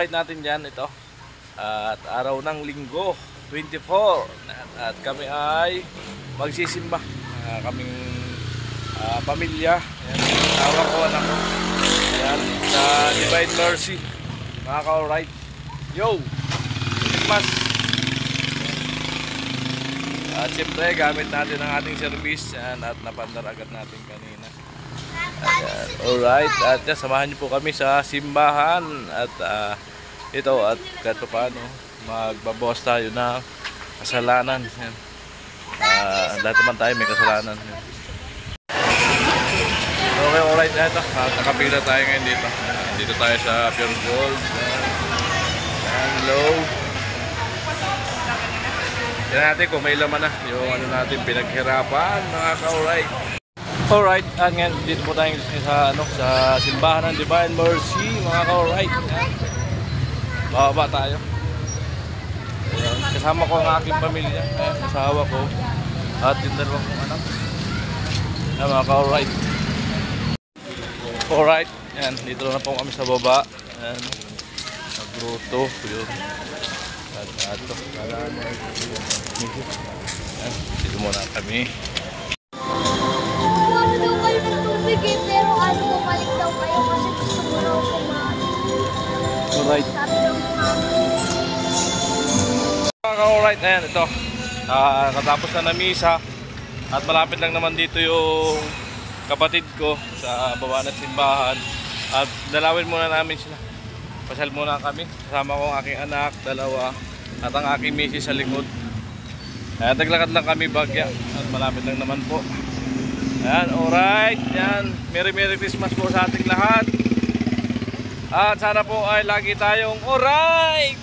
ride natin dyan, ito. At araw ng linggo, 24. At kami ay magsisimba. Kaming pamilya. Ayan, awa ko, anak ko. Ayan, sa Divine Mercy. Mga ka-alright. Yo! Christmas! At siyempre, gamit natin ang ating service. Ayan, at napandar agad natin kanina. Ayan, alright. At yan, samahan niyo po kami sa simbahan. At ito, at kahit paano, magbabawas tayo ng kasalanan. Ayan. Lahat naman tayo may kasalanan. Ayan. Okay, alright. Ito, nakapila tayo ngayon dito. Dito tayo sa Pure Gold. Hello. Yan natin kung may laman na yung ano natin pinaghirapan, mga ka-alright. Alright, ngayon dito po tayo sa simbahan ng Divine Mercy, mga ka-alright. Bababa tayo. Ayan. Kasama ko ang aking pamilya, asawa ko at yung dalawang anak. Ayan, mga ka-alright. Alright, yan, dito na po kami sa baba. Ayan, sa grotto yun. Ato, dito muna kami. Ano daw kayo ng tubig eh, pero ano, bumalik daw kayo kasi gusto mo raw kumain. Alright. Sabi daw ng mama. Alright, ayan, ito. Katapos na misa at malapit lang naman dito yung kapatid ko sa baba ng simbahan. At dalawin muna namin sila. Pasal muna kami. Kasama ko ang aking anak, dalawa. At ang aking misis sa likod. Ayan, naglakad lang kami bagya. At malapit lang naman po. Ayan, alright. Ayan, Merry Christmas po sa ating lahat. At sana po ay lagi tayong alright.